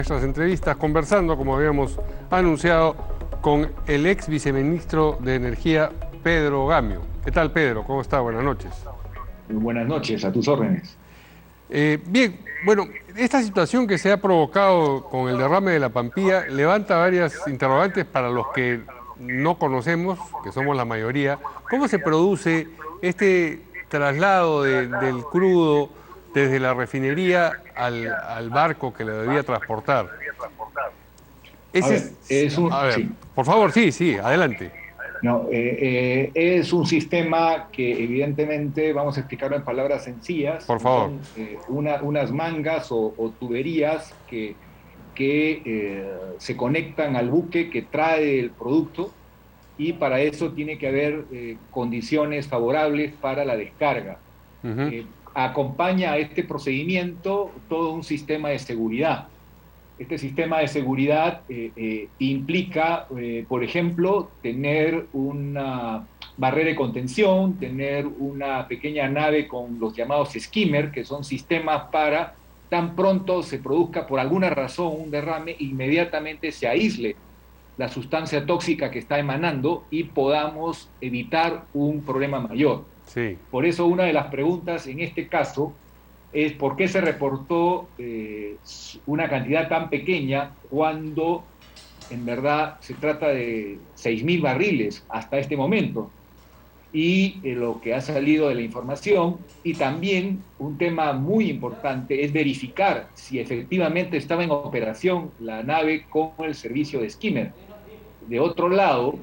Nuestras entrevistas conversando, como habíamos anunciado, con el ex viceministro de Energía, Pedro Gamio. ¿Qué tal, Pedro? ¿Cómo está? Buenas noches. Buenas noches, a tus órdenes. Bien, bueno, esta situación que se ha provocado con el derrame de la Pampilla levanta varias interrogantes para los que no conocemos, que somos la mayoría. ¿Cómo se produce este traslado del crudo desde la refinería al barco que lo debía transportar? A Ese ver, es, a ver, sí, por favor, sí, sí, adelante. no, es un sistema que evidentemente, vamos a explicarlo en palabras sencillas, Por favor. son unas mangas o tuberías que se conectan al buque que trae el producto y para eso tiene que haber condiciones favorables para la descarga. Ujú. Acompaña a este procedimiento todo un sistema de seguridad. Este sistema de seguridad implica, por ejemplo, tener una barrera de contención, tener una pequeña nave con los llamados skimmer, que son sistemas para tan pronto se produzca por alguna razón un derrame, inmediatamente se aísle la sustancia tóxica que está emanando y podamos evitar un problema mayor. Sí. Por eso una de las preguntas en este caso es por qué se reportó una cantidad tan pequeña cuando en verdad se trata de 6.000 barriles hasta este momento. Y lo que ha salido de la información, y también un tema muy importante es verificar si efectivamente estaba en operación la nave con el servicio de skimmer. De otro lado,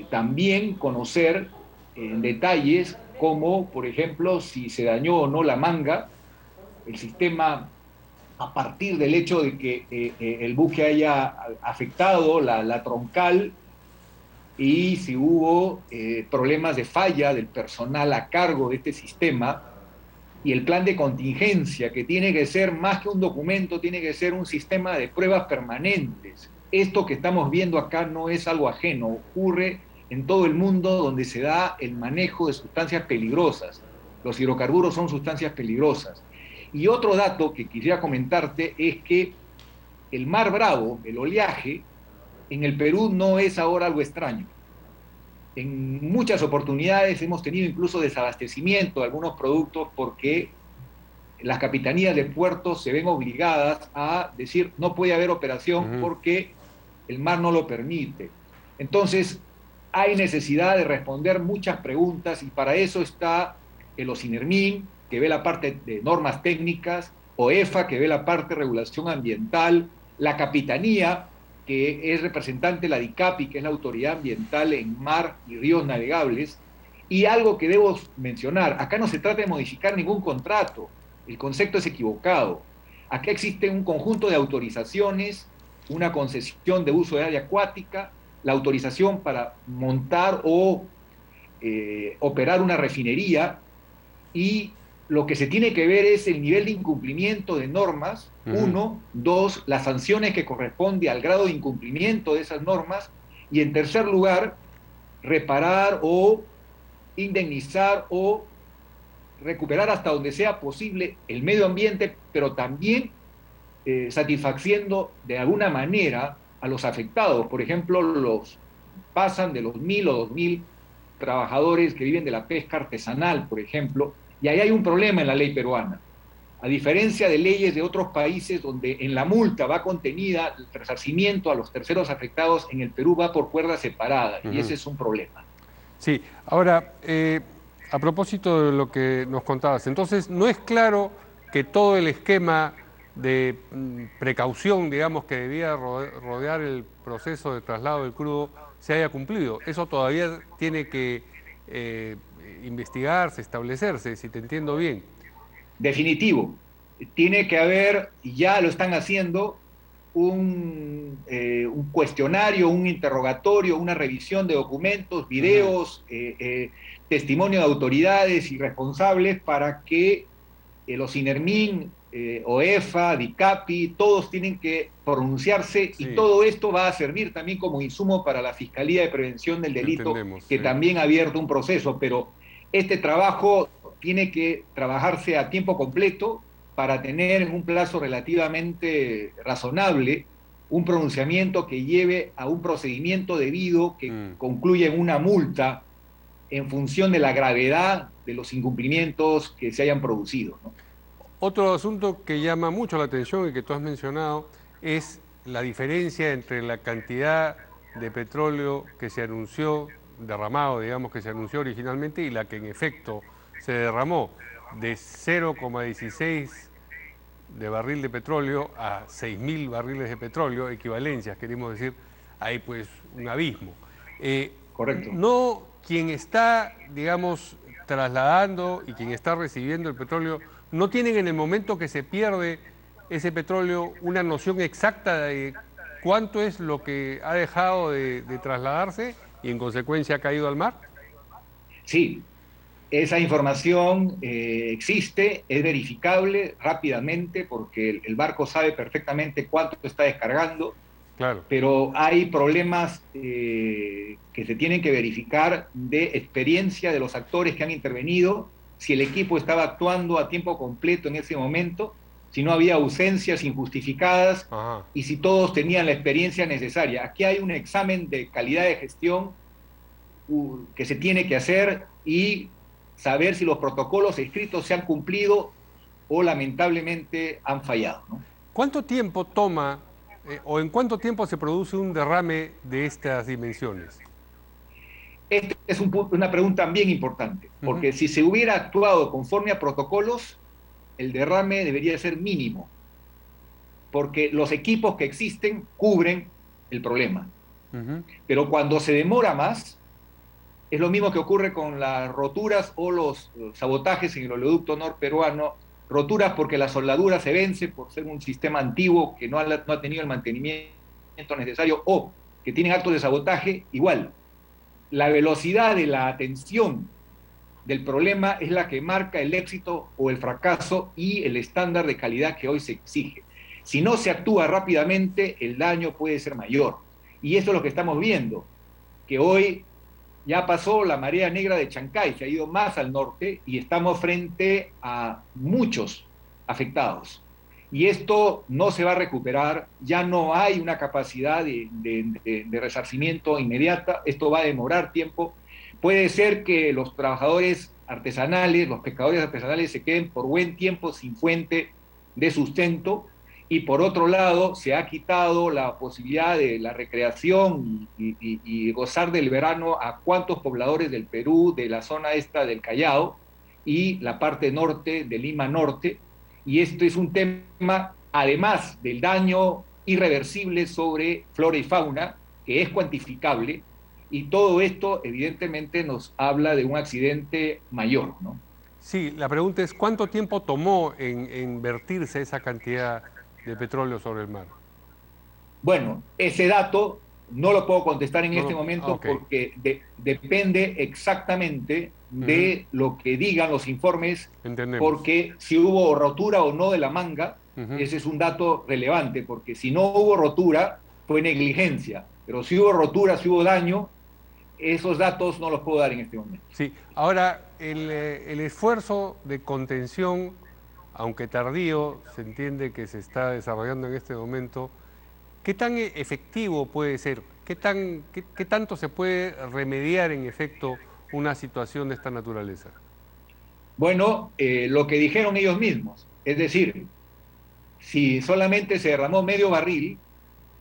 también conocer detalles como, por ejemplo, si se dañó o no la manga, el sistema a partir del hecho de que el buque haya afectado la troncal y si hubo problemas de falla del personal a cargo de este sistema y el plan de contingencia, que tiene que ser más que un documento, tiene que ser un sistema de pruebas permanentes. Esto que estamos viendo acá no es algo ajeno, ocurre en todo el mundo donde se da el manejo de sustancias peligrosas. Los hidrocarburos son sustancias peligrosas. Y otro dato que quisiera comentarte es que el mar Bravo, el oleaje, en el Perú no es ahora algo extraño. En muchas oportunidades hemos tenido incluso desabastecimiento de algunos productos porque las capitanías de puertos se ven obligadas a decir no puede haber operación Ujú. porque el mar no lo permite. Entonces, hay necesidad de responder muchas preguntas y para eso está el OSINERMIN, que ve la parte de normas técnicas, OEFA, que ve la parte de regulación ambiental, la Capitanía, que es representante de la DICAPI, que es la autoridad ambiental en mar y ríos navegables. Y algo que debo mencionar, acá no se trata de modificar ningún contrato, el concepto es equivocado. Acá existe un conjunto de autorizaciones, una concesión de uso de área acuática, la autorización para montar o operar una refinería y lo que se tiene que ver es el nivel de incumplimiento de normas, Ujú. uno, dos, las sanciones que corresponde al grado de incumplimiento de esas normas y en tercer lugar, reparar o indemnizar o recuperar hasta donde sea posible el medio ambiente, pero también satisfaciendo de alguna manera a los afectados. Por ejemplo, los pasan de los 1.000 o 2.000 trabajadores que viven de la pesca artesanal, por ejemplo, y ahí hay un problema en la ley peruana. A diferencia de leyes de otros países donde en la multa va contenida el resarcimiento a los terceros afectados, en el Perú va por cuerda separada y Ujú. ese es un problema. Sí, ahora, a propósito de lo que nos contabas, entonces no es claro que todo el esquema de precaución, digamos, que debía rodear el proceso de traslado del crudo se haya cumplido. Eso todavía tiene que eh, investigarse, establecerse, si te entiendo bien. Definitivo. Tiene que haber, y ya lo están haciendo, un cuestionario, un interrogatorio, una revisión de documentos, Ujú. videos, testimonio de autoridades y responsables para que los INERMIN, OEFA, DICAPI, todos tienen que pronunciarse y Sí, todo esto va a servir también como insumo para la Fiscalía de Prevención del Delito, entendemos, que sí. también ha abierto un proceso, pero este trabajo tiene que trabajarse a tiempo completo para tener en un plazo relativamente razonable un pronunciamiento que lleve a un procedimiento debido que concluya en una multa en función de la gravedad de los incumplimientos que se hayan producido, ¿no? Otro asunto que llama mucho la atención y que tú has mencionado es la diferencia entre la cantidad de petróleo que se anunció, derramado, digamos, que se anunció originalmente y la que en efecto se derramó, de 0,16 de barril de petróleo a 6.000 barriles de petróleo, equivalencias, queremos decir, hay pues un abismo. Correcto. No quien está, digamos, trasladando y quien está recibiendo el petróleo, no tienen en el momento que se pierde ese petróleo una noción exacta de cuánto es lo que ha dejado de trasladarse y en consecuencia ha caído al mar. Sí, esa información existe, es verificable rápidamente porque el barco sabe perfectamente cuánto está descargando, Claro. pero hay problemas que se tienen que verificar de experiencia de los actores que han intervenido, si el equipo estaba actuando a tiempo completo en ese momento, si no había ausencias injustificadas Ajá. y si todos tenían la experiencia necesaria. Aquí hay un examen de calidad de gestión que se tiene que hacer y saber si los protocolos escritos se han cumplido o lamentablemente han fallado, ¿no? ¿Cuánto tiempo toma o en cuánto tiempo se produce un derrame de estas dimensiones? Esta es una pregunta bien importante, Ujú. porque si se hubiera actuado conforme a protocolos, el derrame debería ser mínimo, porque los equipos que existen cubren el problema. Ujú. Pero cuando se demora más, es lo mismo que ocurre con las roturas o los sabotajes en el oleoducto norperuano, roturas porque la soldadura se vence por ser un sistema antiguo que no ha tenido el mantenimiento necesario o que tienen actos de sabotaje, igual. La velocidad de la atención del problema es la que marca el éxito o el fracaso y el estándar de calidad que hoy se exige. Si no se actúa rápidamente, el daño puede ser mayor. Y eso es lo que estamos viendo, que hoy ya pasó la marea negra de Chancay, se ha ido más al norte y estamos frente a muchos afectados. Y esto no se va a recuperar, ya no hay una capacidad de resarcimiento inmediata, esto va a demorar tiempo. Puede ser que los trabajadores artesanales, los pescadores artesanales se queden por buen tiempo sin fuente de sustento, y por otro lado se ha quitado la posibilidad de la recreación y gozar del verano a cuantos pobladores del Perú, de la zona esta del Callao y la parte norte de Lima Norte, y esto es un tema, además del daño irreversible sobre flora y fauna, que es cuantificable, y todo esto evidentemente nos habla de un accidente mayor, ¿no? Sí, la pregunta es, ¿cuánto tiempo tomó en vertirse esa cantidad de petróleo sobre el mar? Bueno, ese dato no lo puedo contestar en No este lo, momento ok. porque depende exactamente Ujú. de lo que digan los informes, Entendemos. porque si hubo rotura o no de la manga, Ujú. ese es un dato relevante, porque si no hubo rotura, fue negligencia, pero si hubo rotura, si hubo daño, esos datos no los puedo dar en este momento. Sí, ahora el esfuerzo de contención, aunque tardío, se entiende que se está desarrollando en este momento. ¿Qué tan efectivo puede ser? ¿Qué tanto se puede remediar en efecto una situación de esta naturaleza? Bueno, lo que dijeron ellos mismos, es decir, si solamente se derramó medio barril,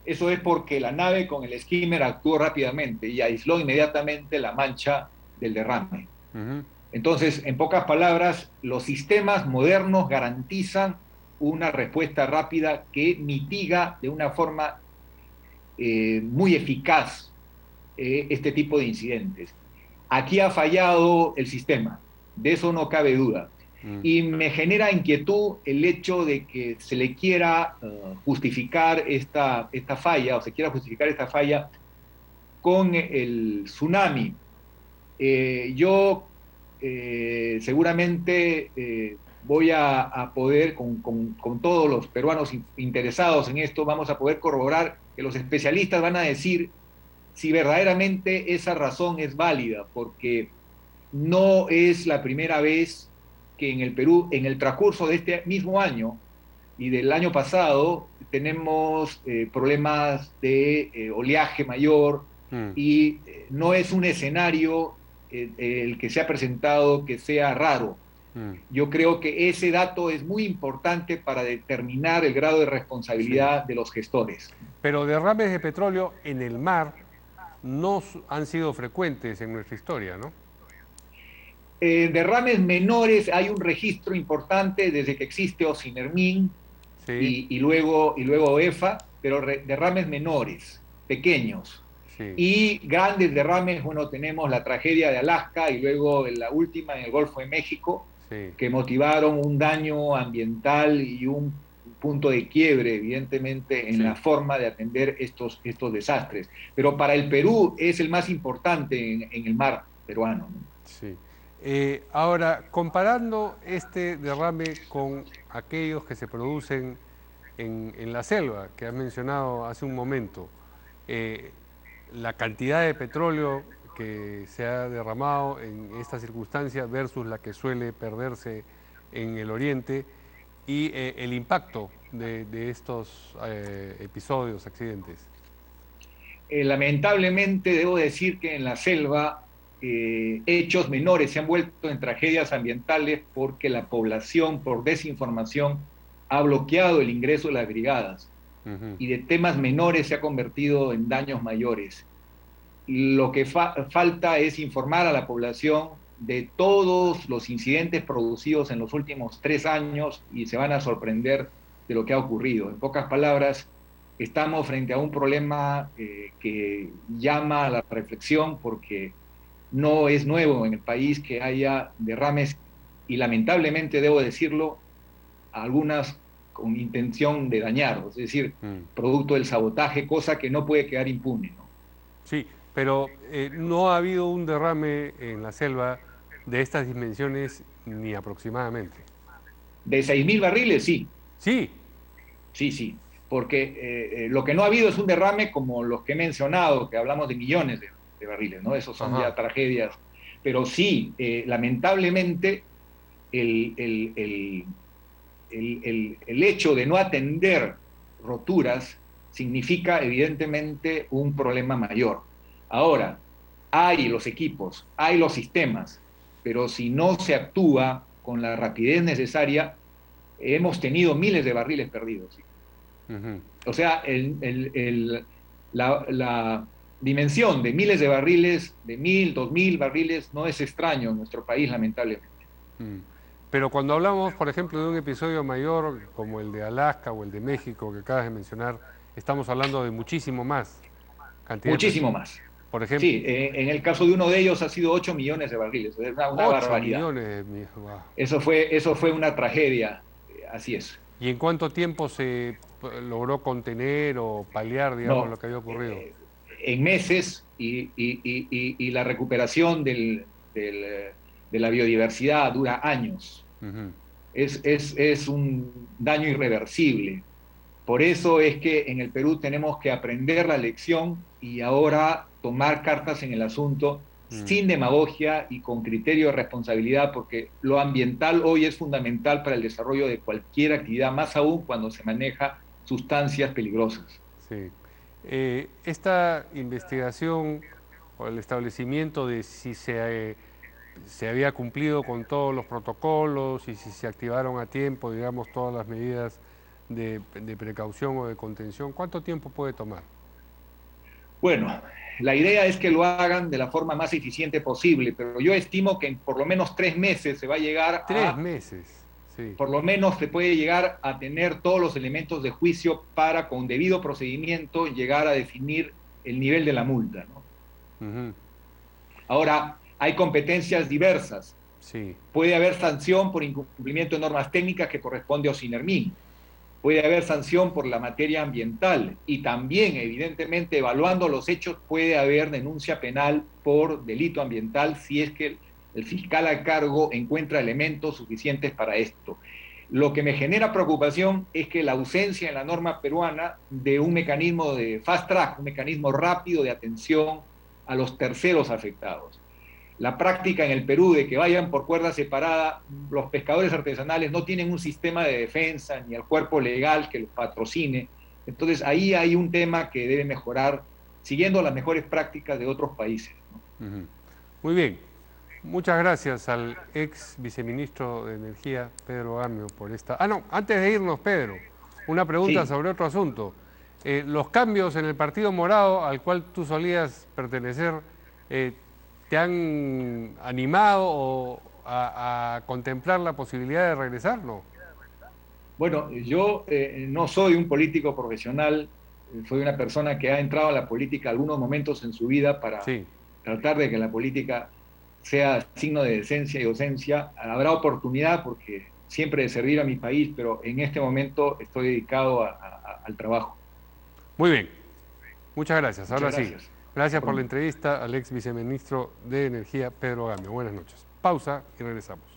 eso es porque la nave con el skimmer actuó rápidamente y aisló inmediatamente la mancha del derrame. Ujú. Entonces, en pocas palabras, los sistemas modernos garantizan una respuesta rápida que mitiga de una forma muy eficaz este tipo de incidentes. Aquí ha fallado el sistema, de eso no cabe duda. Mm. Y me genera inquietud el hecho de que se le quiera justificar esta falla, o se quiera justificar esta falla con el tsunami. Yo seguramente voy a poder, con todos los peruanos interesados en esto, vamos a poder corroborar que los especialistas van a decir si verdaderamente esa razón es válida, porque no es la primera vez que en el Perú, en el transcurso de este mismo año y del año pasado, tenemos problemas de oleaje mayor Mm, y no es un escenario el que se ha presentado que sea raro. mm, Yo creo que ese dato es muy importante para determinar el grado de sí. responsabilidad de los gestores. Pero derrames de petróleo en el mar no han sido frecuentes en nuestra historia, ¿no? Derrames menores, hay un registro importante desde que existe Ocinermin Sí, y luego EFA, pero derrames menores, pequeños. sí, Y grandes derrames, bueno, tenemos la tragedia de Alaska y luego la última en el Golfo de México, sí. que motivaron un daño ambiental y un punto de quiebre, evidentemente, en la Sí, forma de atender estos desastres. Pero para el Perú es el más importante en el mar peruano, ¿no? sí. Ahora, comparando este derrame con aquellos que se producen en la selva, que has mencionado hace un momento, eh, la cantidad de petróleo que se ha derramado en esta circunstancia versus la que suele perderse en el oriente y el impacto de estos episodios, accidentes. Lamentablemente debo decir que en la selva hechos menores se han vuelto en tragedias ambientales porque la población, por desinformación, ha bloqueado el ingreso de las brigadas Ujú. y de temas menores se ha convertido en daños mayores. Lo que falta es informar a la población de todos los incidentes producidos en los últimos 3 años y se van a sorprender de lo que ha ocurrido. En pocas palabras, estamos frente a un problema que llama a la reflexión porque no es nuevo en el país que haya derrames y lamentablemente debo decirlo, algunas con intención de dañar, es decir, Mm. producto del sabotaje, cosa que no puede quedar impune, ¿no? Sí, pero no ha habido un derrame en la selva de estas dimensiones ni aproximadamente. De 6.000 barriles, sí, Sí, sí, sí, porque lo que no ha habido es un derrame como los que he mencionado, que hablamos de millones de barriles, ¿no? Esos son ajá, ya tragedias, pero sí, lamentablemente, el, el, el, el hecho de no atender roturas significa evidentemente un problema mayor. Ahora, hay los equipos, hay los sistemas, pero si no se actúa con la rapidez necesaria, hemos tenido miles de barriles perdidos. ¿Sí? ujú, O sea, la dimensión de miles de barriles, de 1.000, 2.000 barriles, no es extraño en nuestro país, lamentablemente. mm. Pero cuando hablamos, por ejemplo, de un episodio mayor como el de Alaska o el de México que acabas de mencionar, estamos hablando de muchísimo más cantidad de Muchísimo petróleo. más. Por ejemplo, Sí, en el caso de uno de ellos ha sido 8 millones de barriles, es una 8 barbaridad. millones. Wow. Eso fue una tragedia, así es. ¿Y en cuánto tiempo se logró contener o paliar, digamos, lo No, que había ocurrido? en meses y la recuperación de la biodiversidad dura años. Ujú. Es un daño irreversible. Por eso es que en el Perú tenemos que aprender la lección y ahora tomar cartas en el asunto Mm. sin demagogia y con criterio de responsabilidad, porque lo ambiental hoy es fundamental para el desarrollo de cualquier actividad, más aún cuando se maneja sustancias peligrosas. Sí. Esta investigación o el establecimiento de si se había cumplido con todos los protocolos y si se activaron a tiempo, digamos, todas las medidas de precaución o de contención, ¿cuánto tiempo puede tomar? Bueno, la idea es que lo hagan de la forma más eficiente posible, pero yo estimo que en por lo menos 3 meses se va a llegar Tres a meses, sí. por lo menos se puede llegar a tener todos los elementos de juicio para, con debido procedimiento, llegar a definir el nivel de la multa, ¿no? Ujú, Ahora, hay competencias diversas. sí. Puede haber sanción por incumplimiento de normas técnicas que corresponde a OSINERMIN. Puede haber sanción por la materia ambiental y también, evidentemente, evaluando los hechos, puede haber denuncia penal por delito ambiental si es que el fiscal a cargo encuentra elementos suficientes para esto. Lo que me genera preocupación es que la ausencia en la norma peruana de un mecanismo de fast track, un mecanismo rápido de atención a los terceros afectados. la práctica en el Perú de que vayan por cuerda separada, los pescadores artesanales no tienen un sistema de defensa ni el cuerpo legal que los patrocine. Entonces ahí hay un tema que debe mejorar siguiendo las mejores prácticas de otros países, ¿no? Muy bien. Muchas gracias al ex viceministro de Energía, Pedro Gamio, por esta... Ah, no, antes de irnos, Pedro, una pregunta Sí, sobre otro asunto. Los cambios en el Partido Morado al cual tú solías pertenecer, eh, ¿te han animado a contemplar la posibilidad de regresar? No. bueno, yo no soy un político profesional, soy una persona que ha entrado a la política algunos momentos en su vida para Sí. tratar de que la política sea signo de decencia y docencia. Habrá oportunidad porque siempre de servir a mi país, pero en este momento estoy dedicado al trabajo. Muy bien. Muchas gracias. Muchas Ahora sí. gracias. Gracias por la Informe. entrevista al ex viceministro de Energía, Pedro Gamio. Buenas noches. Pausa y regresamos.